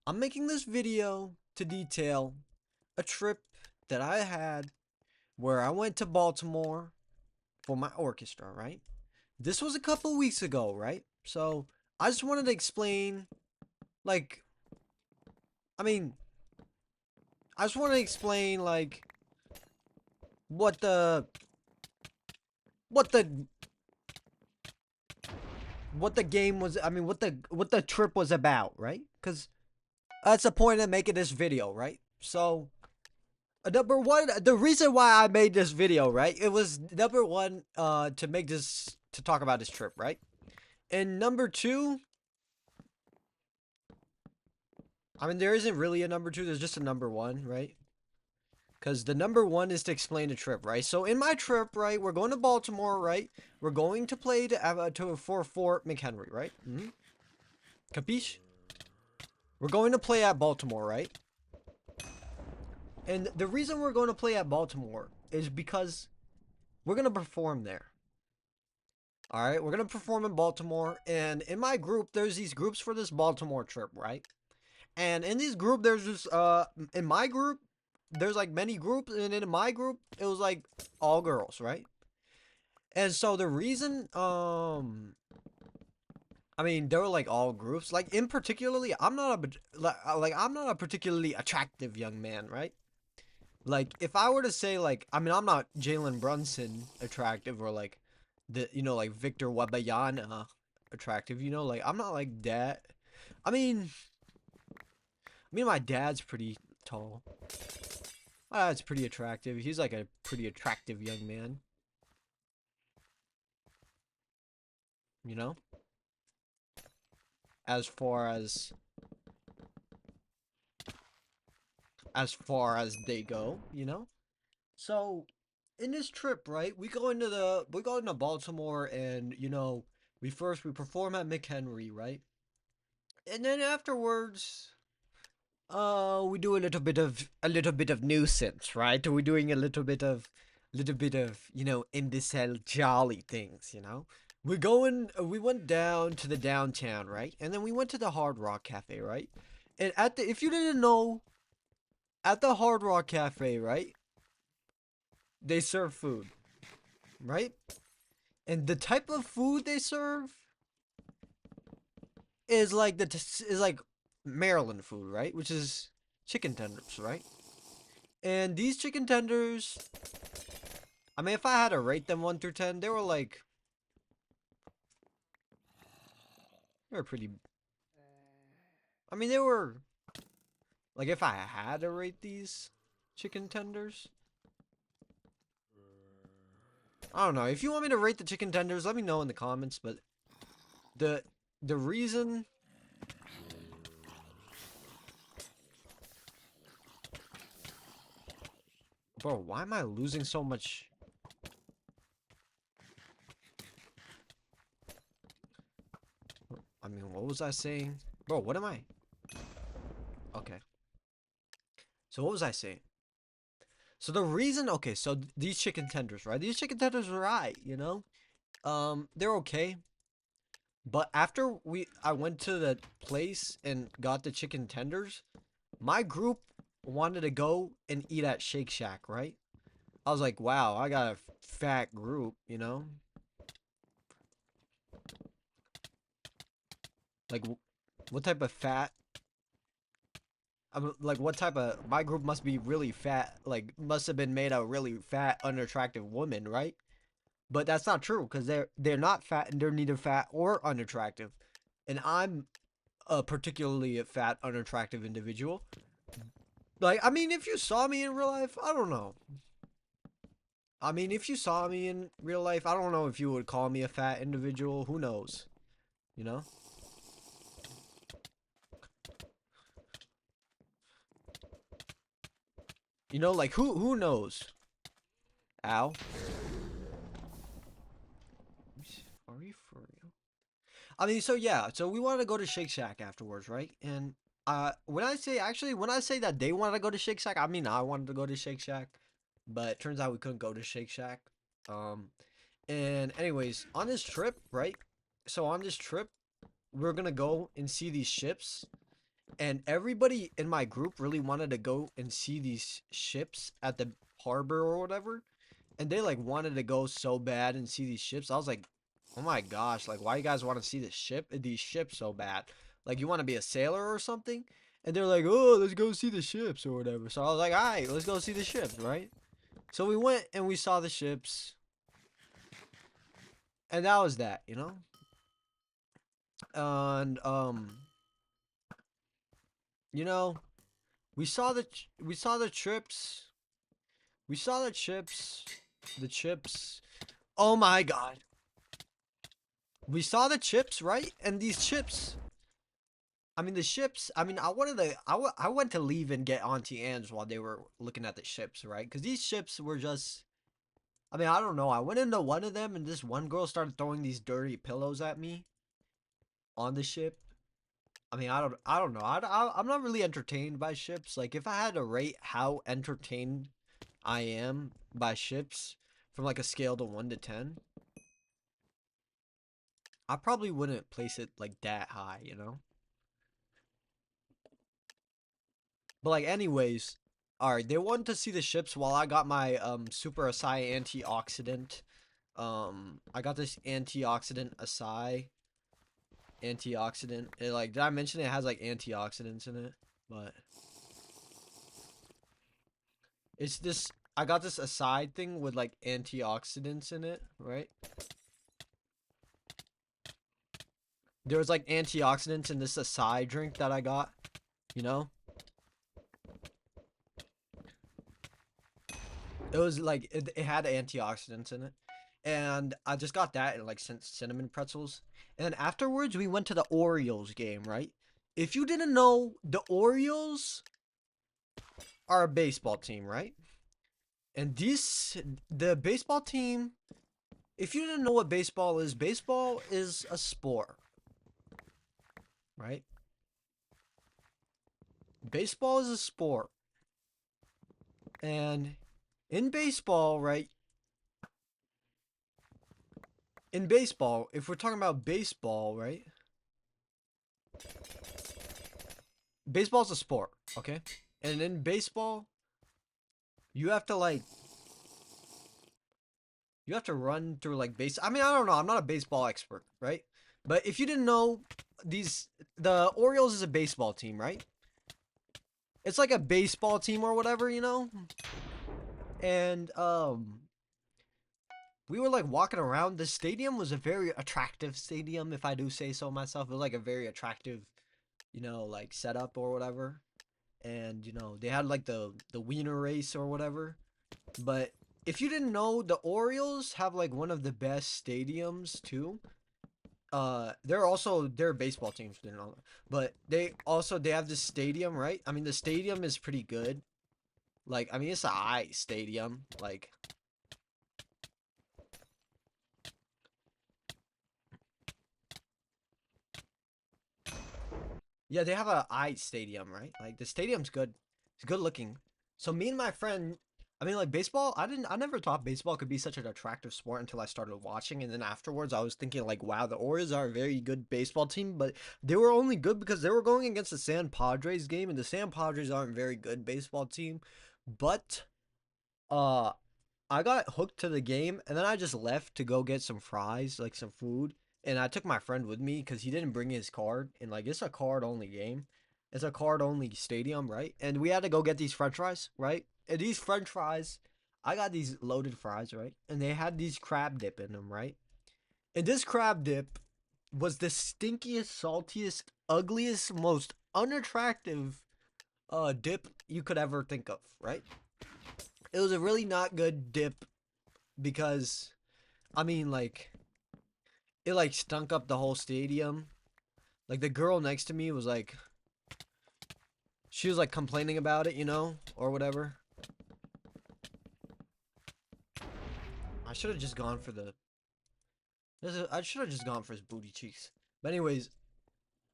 I'm making this video to detail a trip that I had where I went to Baltimore for my orchestra, right? This was a couple weeks ago, right? So I just wanted to explain, like, I mean, I just want to explain, like, what the, what the, what the game was. I mean, what the trip was about, right? Because that's the point of making this video, right? So number one, the reason why I made this video, right? It was number one, to make this to talk about this trip, right? And number two, I mean, there isn't really a number two. There's just a number one, right? Because the number one is to explain the trip, right? So in my trip, right, we're going to Baltimore, right? We're going to play to for Fort McHenry, right? Capiche? We're going to play at Baltimore, right? And the reason we're going to play at Baltimore is because we're going to perform there. All right, we're gonna perform in Baltimore, and in my group, there's these groups for this Baltimore trip, right? And in this group, there's just in my group, there's like many groups, and in my group, it was like all girls, right? And so the reason, I mean, they were like all groups. Like in particularly, I'm not a like I'm not a particularly attractive young man, right? Like if I were to say like, I mean, I'm not Jalen Brunson attractive or like like Victor Wembanyama attractive. Like I'm not like that. I mean, my dad's pretty tall. My dad's pretty attractive. He's like a pretty attractive young man. You know, as far as they go. So in this trip, right, we go into Baltimore, and we perform at McHenry, right, and then afterwards, we do a little bit of nuisance, right? We're doing a little bit of imbecile jolly things. We went down to the downtown, right, and then we went to the Hard Rock Cafe, right, and if you didn't know, at the Hard Rock Cafe, right, they serve food, right, and the type of food they serve is like Maryland food, right, which is chicken tenders, right, and these chicken tenders, I mean, if I had to rate them 1 through 10, they were pretty. I mean, they were like, if I had to rate these chicken tenders, I don't know. If you want me to rate the chicken tenders, let me know in the comments. But the the reason, bro, why am I losing so much? I mean, what was I saying, bro? What am I? Okay. So what was I saying? So the reason, okay, so these chicken tenders, right? These chicken tenders are right, they're okay. But after I went to the place and got the chicken tenders, my group wanted to go and eat at Shake Shack, right? I was like, wow, I got a fat group. Like, what type of fat? Like, what type of? My group must be really fat. Like, must have been made of really fat, unattractive women, right? But that's not true because they're not fat, and they're neither fat or unattractive. And I'm a particularly fat, unattractive individual. Like, I mean, if you saw me in real life, I don't know. I mean, if you saw me in real life, I don't know if you would call me a fat individual. Who knows? You know? Like who knows? Ow. Are you for real? I mean, so yeah, so we wanted to go to Shake Shack afterwards, right? And when I say that they wanted to go to Shake Shack, I mean I wanted to go to Shake Shack, but it turns out we couldn't go to Shake Shack. Um, and anyways, on this trip, right? So on this trip, we're gonna go and see these ships, and everybody in my group really wanted to go and see these ships at the harbor or whatever, and they like wanted to go so bad and see these ships. I was like, oh my gosh, like why you guys want to see these ships so bad? Like you want to be a sailor or something? And they're like, oh, let's go see the ships or whatever. So I was like, all right, let's go see the ships, right? So we went and we saw the ships, and that was that, you know. And you know, we saw the trips, we saw the chips, the chips. Oh my god, we saw the chips, right? And these chips, I mean, the ships. I mean, I went to leave and get Auntie Anne's while they were looking at the ships, right? Because these ships were just. I mean, I don't know. I went into one of them, and this one girl started throwing these dirty pillows at me on the ship. I mean, I don't know. I'm not really entertained by ships. Like, if I had to rate how entertained I am by ships from like a scale to 1 to 10, I probably wouldn't place it like that high, you know? But like anyways, alright, they wanted to see the ships while I got my super acai antioxidant. I got this antioxidant. Like did I mention it has like antioxidants in it? But it's this I got this acai thing with like antioxidants in it, right? There was like antioxidants in this acai drink that I got, you know? It was like it had antioxidants in it, and I just got that and like cinnamon pretzels. And then afterwards, we went to the Orioles game. Right? If you didn't know, the Orioles are a baseball team, right? And the baseball team. If you didn't know what baseball is a sport, right? Baseball is a sport, and in baseball, right? In baseball, if we're talking about baseball, right? Baseball's a sport, okay? And in baseball, you have to like you have to run through like base. I mean, I don't know. I'm not a baseball expert, right? But if you didn't know, the Orioles is a baseball team, right? It's like a baseball team or whatever, you know? And we were like walking around. The stadium was a very attractive stadium, if I do say so myself. It was like a very attractive, like setup or whatever. And they had like the wiener race or whatever. But if you didn't know, the Orioles have like one of the best stadiums too. They're baseball teams, you know, but they have this stadium, right? I mean, the stadium is pretty good. Like, I mean, it's a high stadium. Like, yeah, they have a I stadium, right? Like the stadium's good. It's good looking. So me and my friend, I mean, like baseball. I never thought baseball could be such an attractive sport until I started watching, and then afterwards, I was thinking like, wow, the Orioles are a very good baseball team, but they were only good because they were going against the San Padres game, and the San Padres aren't a very good baseball team. But uh, I got hooked to the game, and then I just left to go get some fries, like some food. And I took my friend with me because he didn't bring his card. And like, it's a card only game. It's a card only stadium, right? And we had to go get these French fries, right? And these French fries, I got these loaded fries, right? And they had these crab dip in them, right? And this crab dip was the stinkiest, saltiest, ugliest, most unattractive dip you could ever think of, right? It was a really not good dip because I mean like it like stunk up the whole stadium. Like the girl next to me was like she was like complaining about it, or whatever. I should have just gone for I should have just gone for his booty cheeks. But anyways,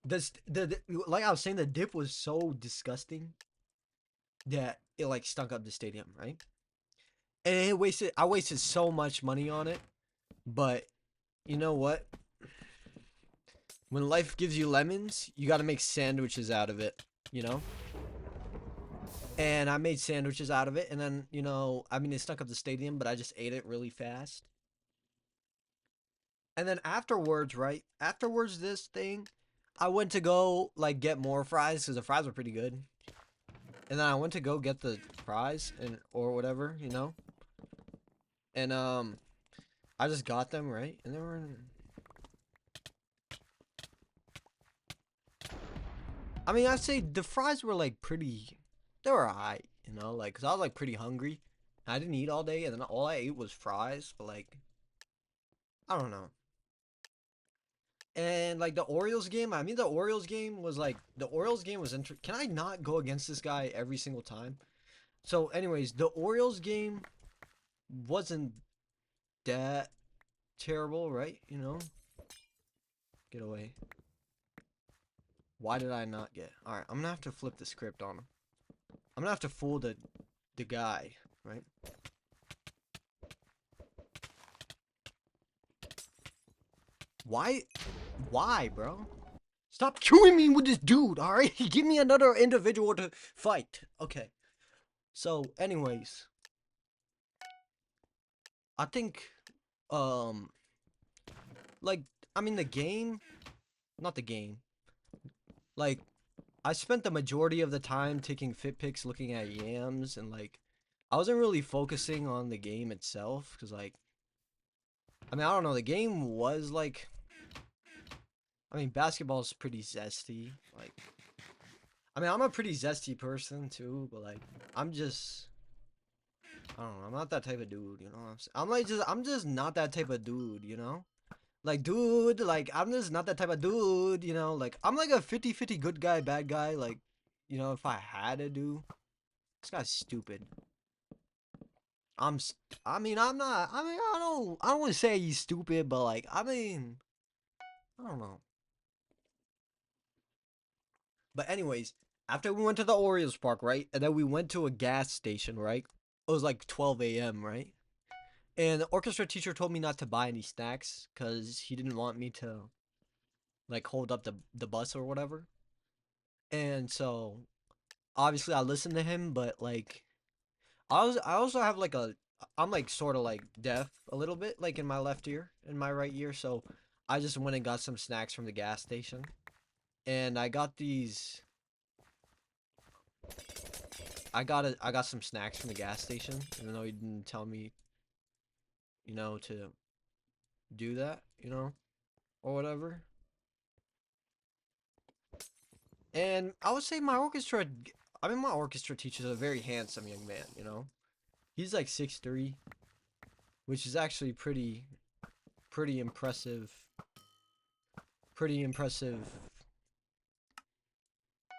the like I was saying, the dip was so disgusting that it like stunk up the stadium, right? And I wasted so much money on it. But you know what? When life gives you lemons, you got to make sandwiches out of it. you know. And I made sandwiches out of it, and then I mean, it stuck up the stadium, but I just ate it really fast. And then afterwards, right afterwards, this thing, I went to go like get more fries because the fries were pretty good. And then I went to go get the fries and or whatever, and I just got them right, and they were. I mean, I'd say the fries were like pretty. They were alright, like because I was like pretty hungry. I didn't eat all day, and then all I ate was fries. But like, I don't know. And like the Orioles game, I mean, the Orioles game was Can I not go against this guy every single time? So, anyways, the Orioles game wasn't that terrible, right? Get away. Why did I not get? All right, I'm gonna have to flip the script on him. I'm gonna have to fool the guy, right? Why? Why, bro? Stop chewing me with this dude, all right? Give me another individual to fight. Okay. So, anyways, I think, um, like, I mean, the game, not the game. Like, I spent the majority of the time taking fit pics, looking at yams, and like, I wasn't really focusing on the game itself, because like, I mean, I don't know, the game was like, I mean, basketball's pretty zesty. Like, I mean, I'm a pretty zesty person too, but like, I'm just, I don't know, I'm not that type of dude, you know what I'm saying? I'm just not that type of dude, you know? Like, dude, like, I'm just not that type of dude, Like, I'm like a 50-50 good guy, bad guy. Like, if I had to do. This guy's stupid. I'm, I mean, I'm not, I mean, I don't want to say he's stupid, but like, I mean, I don't know. But anyways, after we went to the Orioles park, right? And then we went to a gas station, right? It was like 12 a.m., right? And the orchestra teacher told me not to buy any snacks because he didn't want me to like hold up the bus or whatever. And so obviously I listened to him, but like I also have like I'm like sort of like deaf a little bit, like in my left ear, in my right ear. So I just went and got some snacks from the gas station, and I got some snacks from the gas station, even though he didn't tell me, to do that, or whatever. And I would say my orchestra teacher is a very handsome young man, He's like 6'3", which is actually pretty impressive, pretty impressive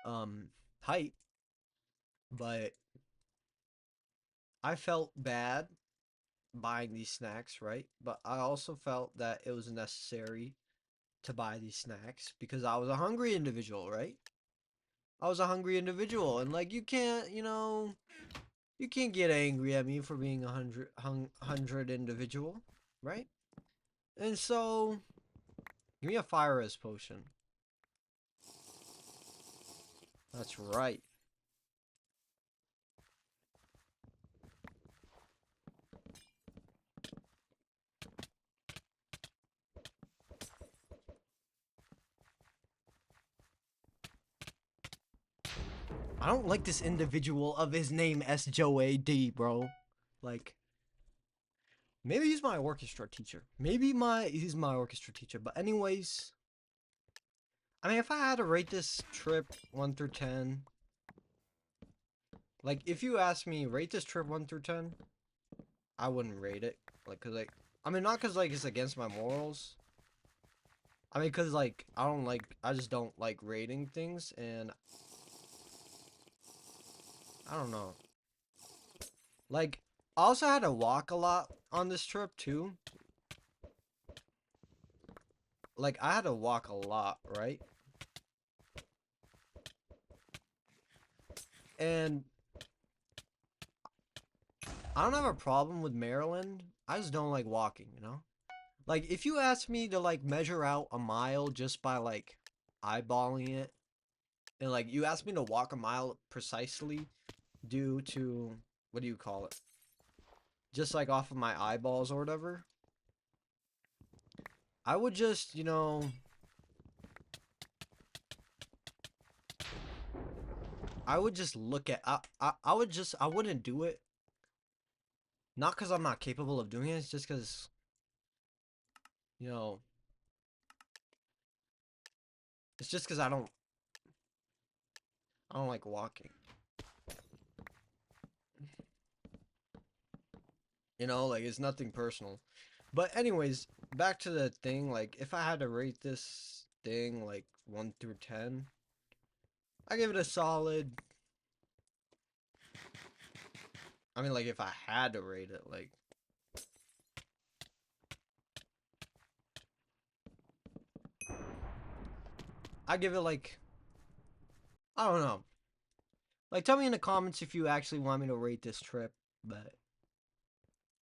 um height, but I felt bad buying these snacks, right? But I also felt that it was necessary to buy these snacks because I was a hungry individual, right? I was a hungry individual, and like you can't get angry at me for being a hundred individual, right? And so, give me a fire res potion. That's right. I don't like this individual of his name S Joe D, bro. Like, maybe he's my orchestra teacher. He's my orchestra teacher. But anyways, I mean, if I had to rate this trip 1 through 10, like if you ask me rate this trip 1 through 10, I wouldn't rate it. Like, cause like, I mean, not cause like it's against my morals. I mean, cause like I just don't like rating things, and I don't know. Like, I also had to walk a lot on this trip too. Like, I had to walk a lot, right? And I don't have a problem with Maryland. I just don't like walking. Like, if you ask me to, like, measure out a mile just by, like, eyeballing it, And like you asked me to walk a mile precisely due to what do you call it? Just like off of my eyeballs or whatever. I would just, I would just look at I would just I wouldn't do it. Not because I'm not capable of doing it, it's just because, you know, it's just because I don't like walking. Like it's nothing personal. But anyways, back to the thing, like if I had to rate this thing like 1 through 10, I give it a solid. I mean, like if I had to rate it, like I give it like I don't know. Like tell me in the comments if you actually want me to rate this trip, but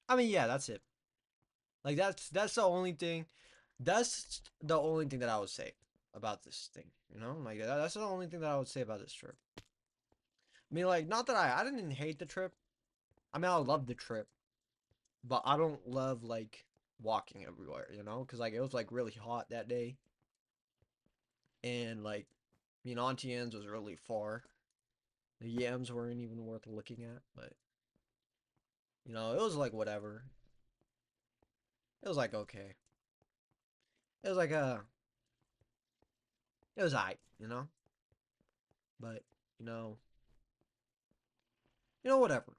I mean, yeah, that's it. Like that's the only thing. That's the only thing that I would say about this thing. Like that's the only thing that I would say about this trip. I mean, like not that I didn't hate the trip. I mean, I love the trip, but I don't love like walking everywhere. Because like it was like really hot that day, and like Auntie Anne's was really far. The yams weren't even worth looking at, but it was like whatever. It was like okay. It was like it was alright. But you know, whatever.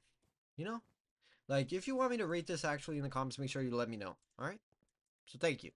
You know, like if you want me to rate this actually in the comments, make sure you let me know. All right. So thank you.